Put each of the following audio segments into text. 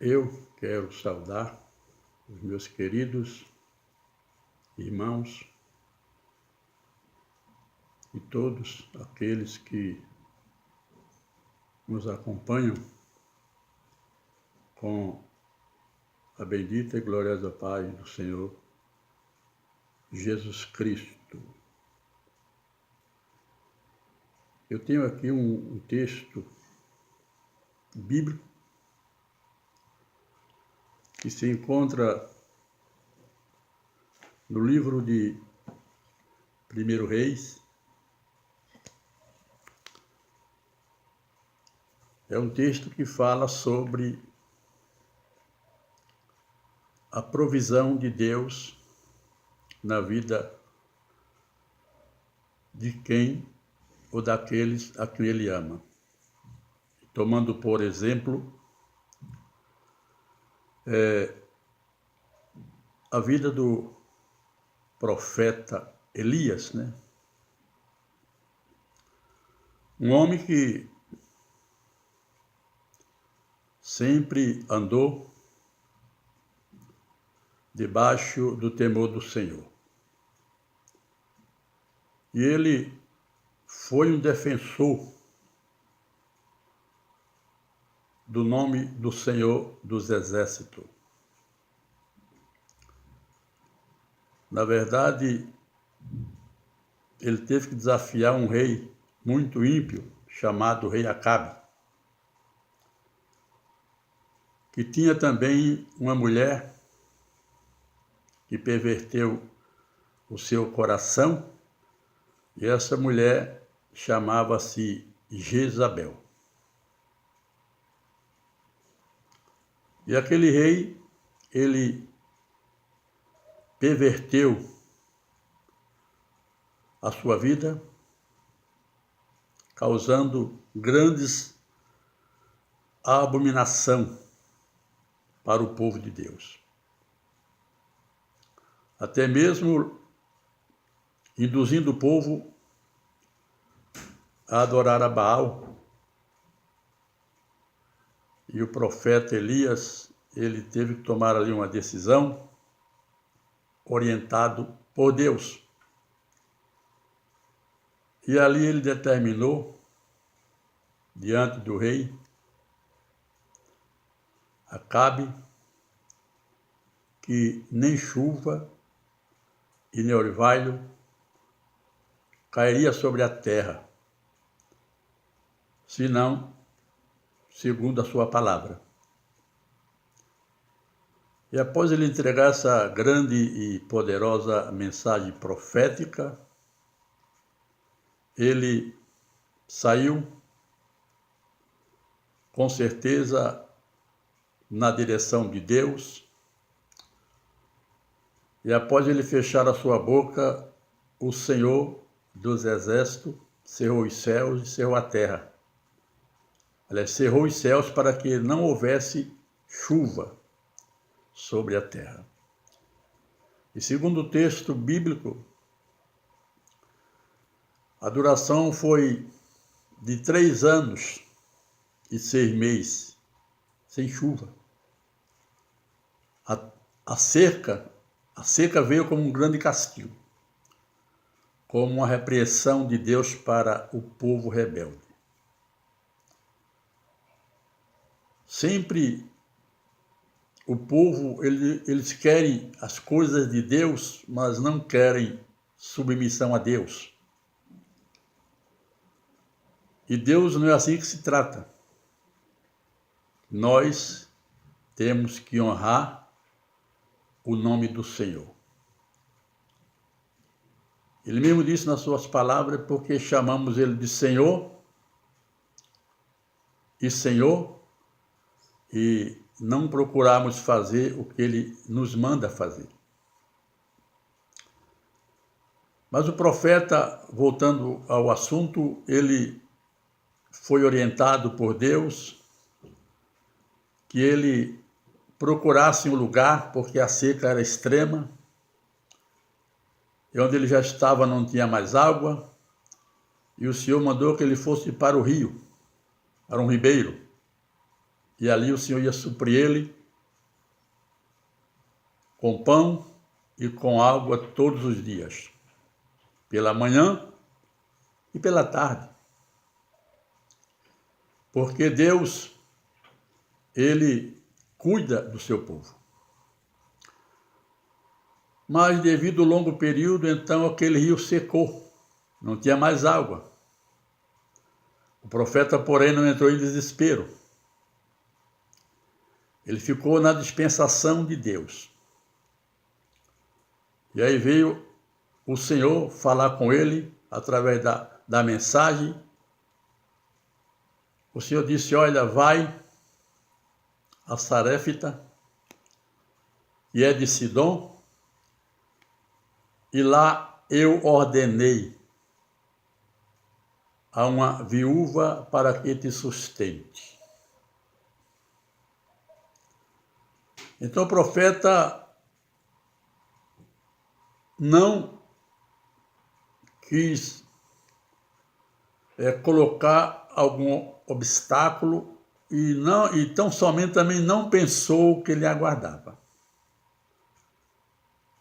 Eu quero saudar os meus queridos irmãos e todos aqueles que nos acompanham com a bendita e gloriosa paz do Senhor Jesus Cristo. Eu tenho aqui um texto bíblico que se encontra no livro de 1 Reis. É um texto que fala sobre a provisão de Deus na vida de quem ou daqueles a quem Ele ama. Tomando por exemplo a vida do profeta Elias, né? Um homem que sempre andou debaixo do temor do Senhor. E ele foi um defensor do nome do Senhor dos Exércitos. Na verdade, ele teve que desafiar um rei muito ímpio, chamado rei Acabe, que tinha também uma mulher que perverteu o seu coração, e essa mulher chamava-se Jezabel. E aquele rei, ele perverteu a sua vida, causando grandes abominação para o povo de Deus. Até mesmo induzindo o povo a adorar a Baal. E o profeta Elias, ele teve que tomar ali uma decisão, orientado por Deus. E ali ele determinou, diante do rei Acabe, que nem chuva e nem orvalho cairia sobre a terra, senão segundo a sua palavra. E após ele entregar essa grande e poderosa mensagem profética, ele saiu, com certeza, na direção de Deus, e após ele fechar a sua boca, o Senhor dos Exércitos cerrou os céus e cerrou a terra. Aliás, cerrou os céus para que não houvesse chuva sobre a terra. E segundo o texto bíblico, a duração foi de 3 anos e 6 meses, sem chuva. A seca veio como um grande castigo, como uma repreensão de Deus para o povo rebelde. Sempre o povo, eles querem as coisas de Deus, mas não querem submissão a Deus. E Deus não é assim que se trata. Nós temos que honrar o nome do Senhor. Ele mesmo disse nas suas palavras, porque chamamos ele de Senhor e não procuramos fazer o que ele nos manda fazer. Mas o profeta, voltando ao assunto, ele foi orientado por Deus que ele procurasse um lugar, porque a seca era extrema, e onde ele já estava não tinha mais água, e o Senhor mandou que ele fosse para o rio, para um ribeiro, e ali o Senhor ia suprir ele com pão e com água todos os dias, pela manhã e pela tarde. Porque Deus, Ele cuida do seu povo. Mas devido ao longo período, então aquele rio secou, não tinha mais água. O profeta, porém, não entrou em desespero. Ele ficou na dispensação de Deus. E aí veio o Senhor falar com ele através da mensagem. O Senhor disse, olha, vai a Sarepta, e é de Sidom, e lá eu ordenei a uma viúva para que te sustente. Então o profeta não quis colocar algum obstáculo e tão somente também não pensou o que lhe aguardava.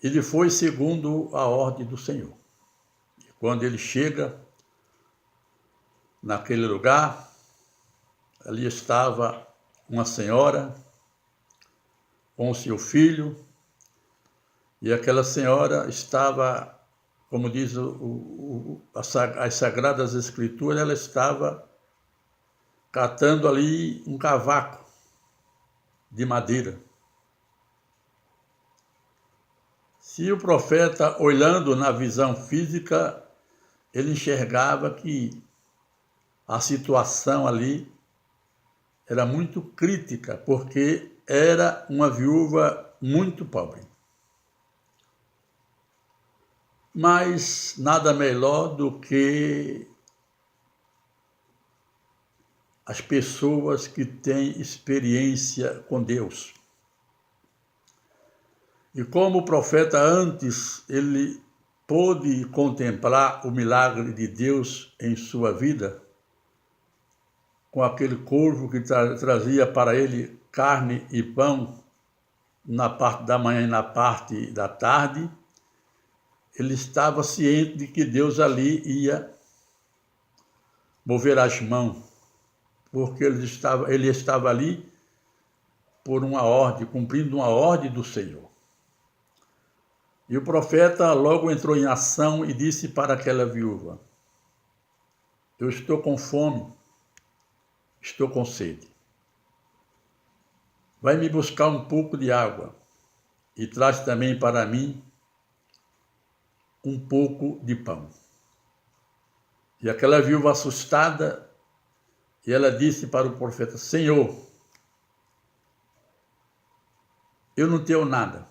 Ele foi segundo a ordem do Senhor. E quando ele chega naquele lugar, ali estava uma senhora com o seu filho, e aquela senhora estava, como diz as Sagradas Escrituras, ela estava catando ali um cavaco de madeira. Se o profeta, olhando na visão física, ele enxergava que a situação ali era muito crítica, porque era uma viúva muito pobre. Mas nada melhor do que as pessoas que têm experiência com Deus. E como o profeta antes, ele pôde contemplar o milagre de Deus em sua vida, com aquele corvo que trazia para ele carne e pão na parte da manhã e na parte da tarde, ele estava ciente de que Deus ali ia mover as mãos, porque ele estava ali por uma ordem, cumprindo uma ordem do Senhor. E o profeta logo entrou em ação e disse para aquela viúva, eu estou com fome, estou com sede. Vai me buscar um pouco de água e traz também para mim um pouco de pão. E aquela viúva assustada, e ela disse para o profeta, Senhor, eu não tenho nada.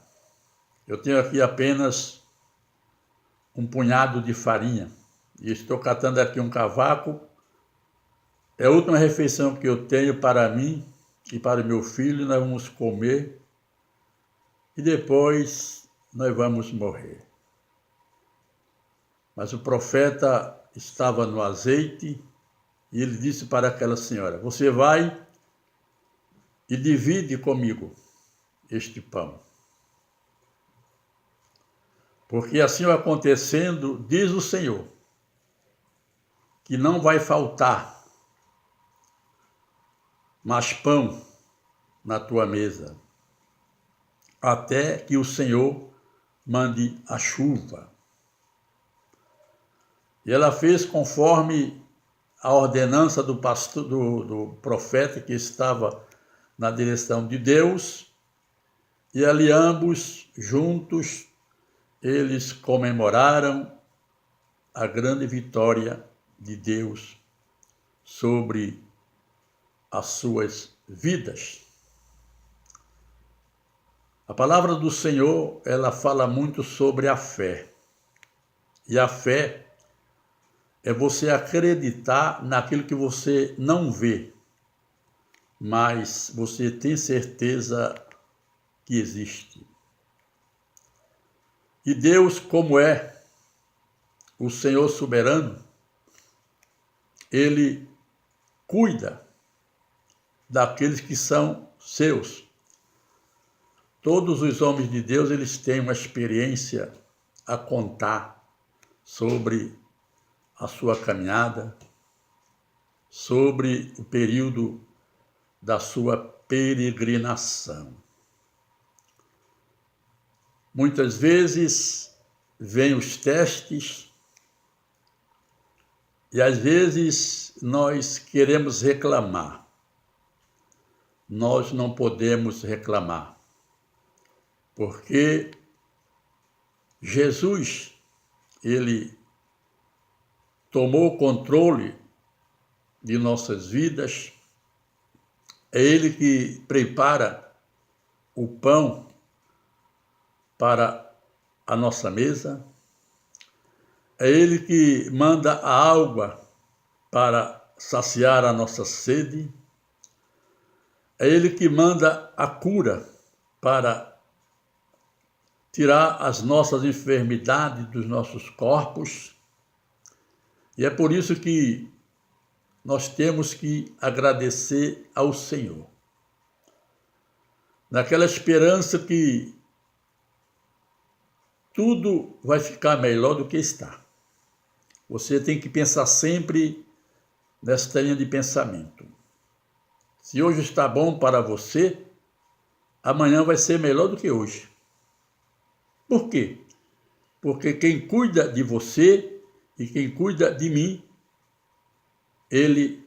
Eu tenho aqui apenas um punhado de farinha e estou catando aqui um cavaco. É a última refeição que eu tenho para mim e para o meu filho. Nós vamos comer e depois nós vamos morrer. Mas o profeta estava no azeite e ele disse para aquela senhora, você vai e divide comigo este pão. Porque assim acontecendo, diz o Senhor, que não vai faltar mais pão na tua mesa, até que o Senhor mande a chuva. E ela fez conforme a ordenança do pastor, do profeta que estava na direção de Deus, e ali ambos juntos eles comemoraram a grande vitória de Deus sobre as suas vidas. A palavra do Senhor, ela fala muito sobre a fé. E a fé é você acreditar naquilo que você não vê, mas você tem certeza que existe. E Deus, como é o Senhor soberano, Ele cuida daqueles que são seus. Todos os homens de Deus, eles têm uma experiência a contar sobre a sua caminhada, sobre o período da sua peregrinação. Muitas vezes vêm os testes e às vezes nós queremos reclamar. Nós não podemos reclamar, porque Jesus, ele tomou o controle de nossas vidas, é ele que prepara o pão para a nossa mesa, é ele que manda a água para saciar a nossa sede, é ele que manda a cura para tirar as nossas enfermidades dos nossos corpos. E é por isso que nós temos que agradecer ao Senhor. Naquela esperança que tudo vai ficar melhor do que está. Você tem que pensar sempre nesta linha de pensamento. Se hoje está bom para você, amanhã vai ser melhor do que hoje. Por quê? Porque quem cuida de você e quem cuida de mim, ele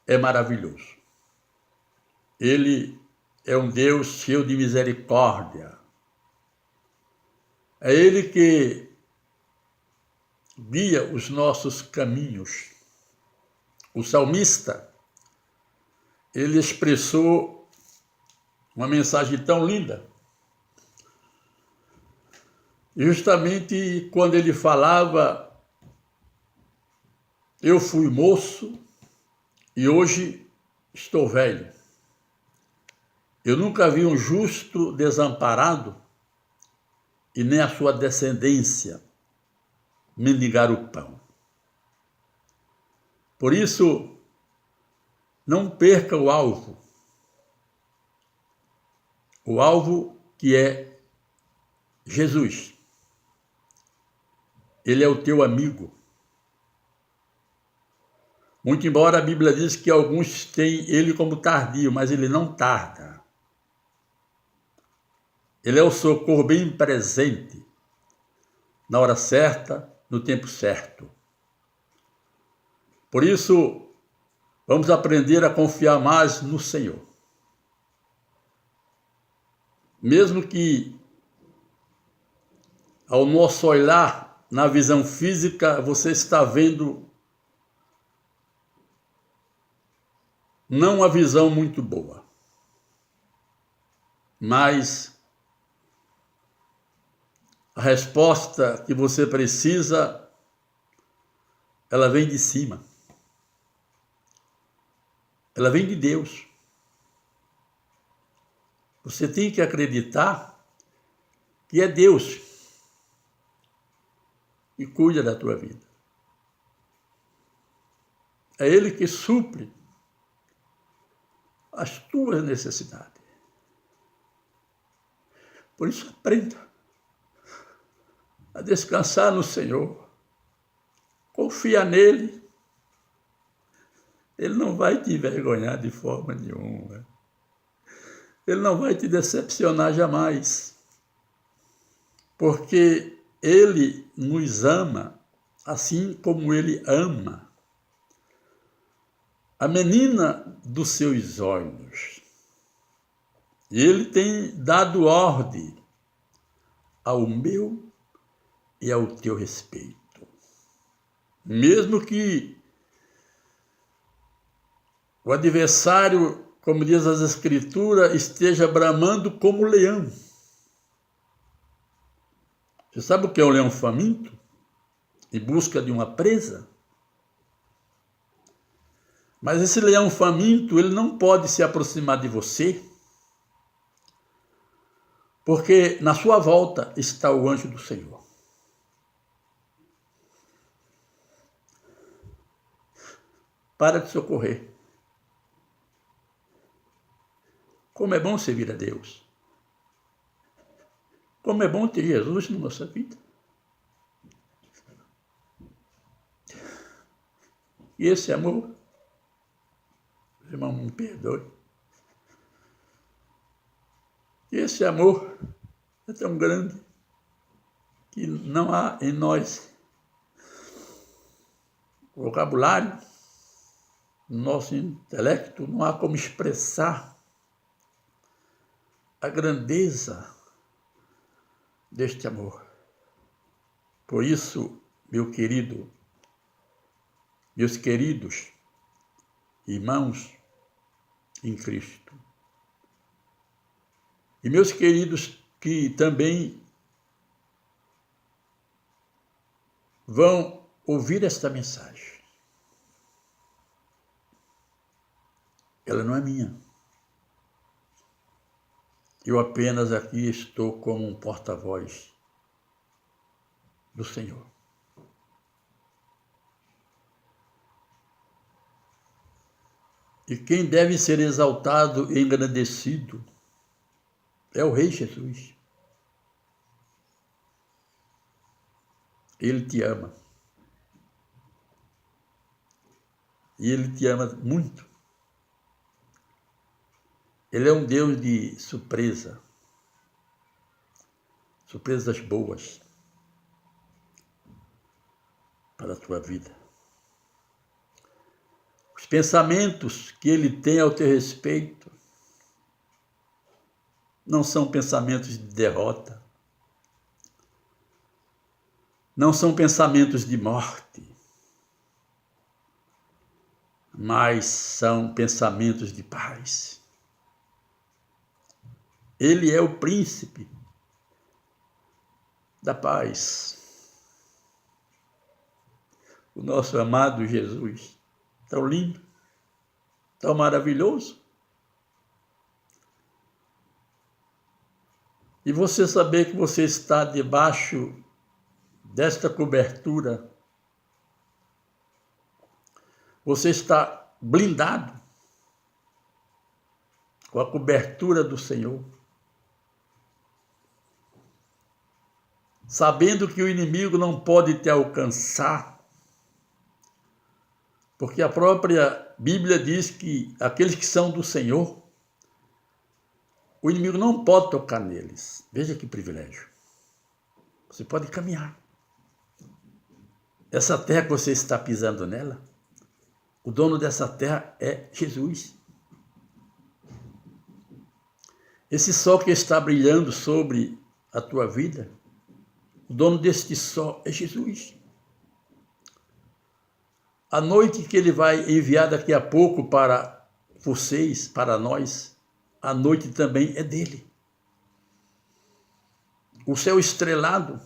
é maravilhoso. Ele é um Deus cheio de misericórdia. É ele que guia os nossos caminhos. O salmista, ele expressou uma mensagem tão linda. Justamente quando ele falava, eu fui moço e hoje estou velho. Eu nunca vi um justo desamparado e nem a sua descendência mendigar o pão. Por isso, não perca o alvo que é Jesus. Ele é o teu amigo. Muito embora a Bíblia diz que alguns têm ele como tardio, mas ele não tarda. Ele é o socorro bem presente, na hora certa, no tempo certo. Por isso, vamos aprender a confiar mais no Senhor. Mesmo que, ao nosso olhar, na visão física, você está vendo não uma visão muito boa, mas a resposta que você precisa, ela vem de cima. Ela vem de Deus. Você tem que acreditar que é Deus que cuida da tua vida. É Ele que supre as tuas necessidades. Por isso, aprenda a descansar no Senhor. Confia nele. Ele não vai te envergonhar de forma nenhuma. Ele não vai te decepcionar jamais. Porque ele nos ama assim como ele ama a menina dos seus olhos. E ele tem dado ordem ao meu e ao teu respeito. Mesmo que o adversário, como diz as Escrituras, esteja bramando como leão. Você sabe o que é um leão faminto? Em busca de uma presa? Mas esse leão faminto, ele não pode se aproximar de você, porque na sua volta está o anjo do Senhor. Para de socorrer. Como é bom servir a Deus. Como é bom ter Jesus na nossa vida. E esse amor, irmão, me perdoe. E esse amor é tão grande que não há em nós vocabulário, no nosso intelecto, não há como expressar a grandeza deste amor. Por isso, meus queridos irmãos em Cristo, e meus queridos que também vão ouvir esta mensagem, ela não é minha. Eu apenas aqui estou como um porta-voz do Senhor. E quem deve ser exaltado e engrandecido é o Rei Jesus. Ele te ama. E Ele te ama muito. Ele é um Deus de surpresa. Surpresas boas para a tua vida. Os pensamentos que Ele tem ao teu respeito não são pensamentos de derrota. Não são pensamentos de morte. Mas são pensamentos de paz. Ele é o príncipe da paz. O nosso amado Jesus, tão lindo, tão maravilhoso. E você saber que você está debaixo desta cobertura, você está blindado com a cobertura do Senhor, sabendo que o inimigo não pode te alcançar, porque a própria Bíblia diz que aqueles que são do Senhor, o inimigo não pode tocar neles. Veja que privilégio. Você pode caminhar. Essa terra que você está pisando nela, o dono dessa terra é Jesus. Esse sol que está brilhando sobre a tua vida, o dono deste sol é Jesus. A noite que Ele vai enviar daqui a pouco para vocês, para nós, a noite também é dele. O céu estrelado,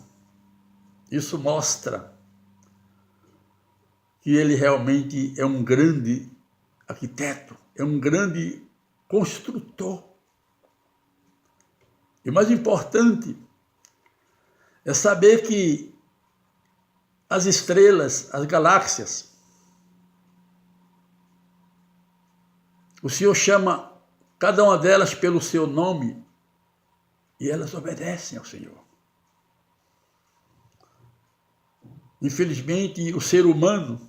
isso mostra que Ele realmente é um grande arquiteto, é um grande construtor. E o mais importante é saber que as estrelas, as galáxias, o Senhor chama cada uma delas pelo seu nome e elas obedecem ao Senhor. Infelizmente, o ser humano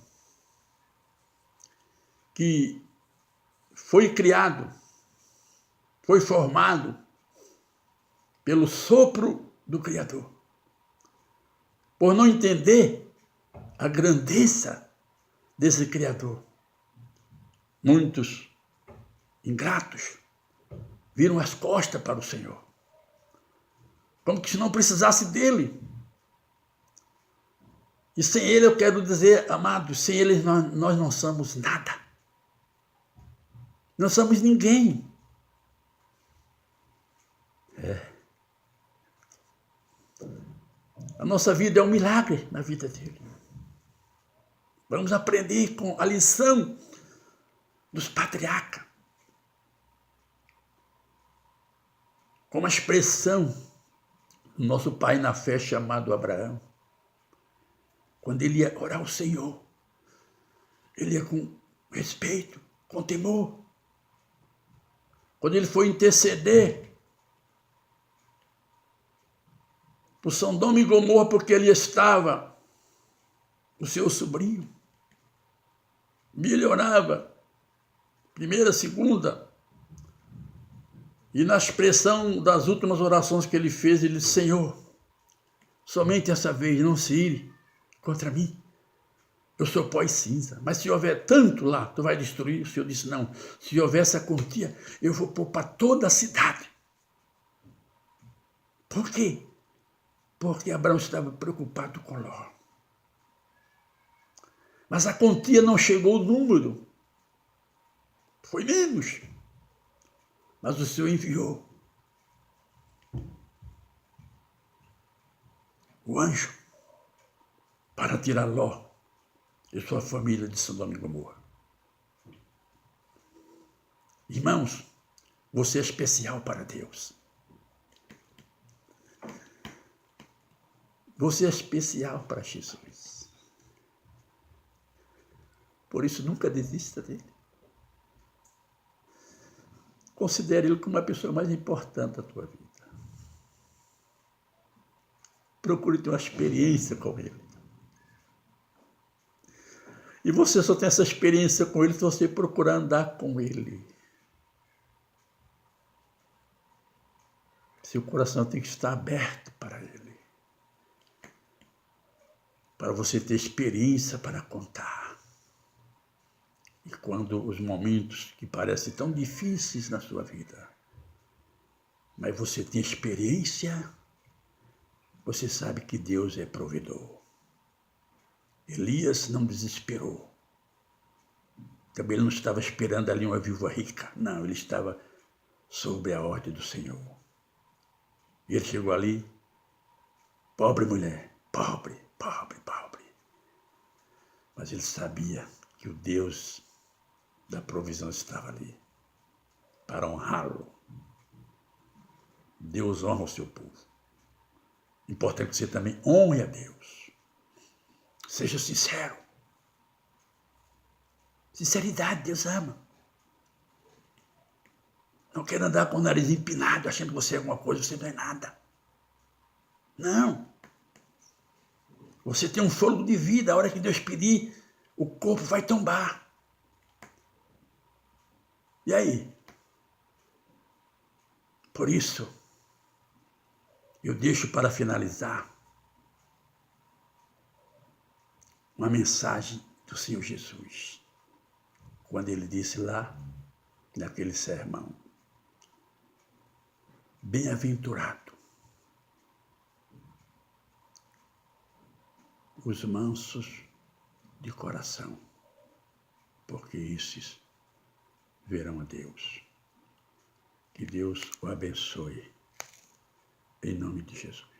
que foi criado, foi formado pelo sopro do Criador, por não entender a grandeza desse Criador, muitos ingratos viram as costas para o Senhor, como que se não precisasse dele. E sem ele, eu quero dizer, amados, sem ele nós não somos nada. Não somos ninguém. A nossa vida é um milagre na vida dele. Vamos aprender com a lição dos patriarcas. Com a expressão do nosso pai na fé chamado Abraão. Quando ele ia orar ao Senhor, ele ia com respeito, com temor. quando ele foi interceder por Sodoma e Gomorra, porque ele estava, o seu sobrinho, melhorava, primeira, segunda, e na expressão das últimas orações que ele fez, ele disse: Senhor, somente essa vez não se ire contra mim. Eu sou pó e cinza, mas se houver tanto lá, tu vai destruir. O Senhor disse: não, se houver essa quantia, eu vou pôr para toda a cidade. Por quê? Porque Abraão estava preocupado com Ló. Mas a quantia não chegou ao número. Foi menos. Mas o Senhor enviou o anjo para tirar Ló e sua família de Sodoma e Gomorra. Irmãos, você é especial para Deus. Você é especial para Jesus. Por isso, nunca desista dele. Considere ele como a pessoa mais importante da tua vida. Procure ter uma experiência com ele. E você só tem essa experiência com ele se você procurar andar com ele. Seu coração tem que estar aberto para ele. Para você ter experiência para contar. E quando os momentos que parecem tão difíceis na sua vida, mas você tem experiência, você sabe que Deus é provedor. Elias não desesperou. Também ele não estava esperando ali uma viúva rica. Não, ele estava sob a ordem do Senhor. E ele chegou ali, pobre mulher, pobre, pobre, pobre. Mas ele sabia que o Deus da provisão estava ali para honrá-lo. Deus honra o seu povo. Importante que você também honre a Deus. Seja sincero. Sinceridade, Deus ama. Não quero andar com o nariz empinado, achando que você é alguma coisa, você não é nada. Não. Você tem um fôlego de vida, a hora que Deus pedir, o corpo vai tombar. E aí? Por isso, eu deixo para finalizar uma mensagem do Senhor Jesus, quando ele disse lá, naquele sermão: bem-aventurado os mansos de coração, porque esses verão a Deus. Que Deus o abençoe, em nome de Jesus.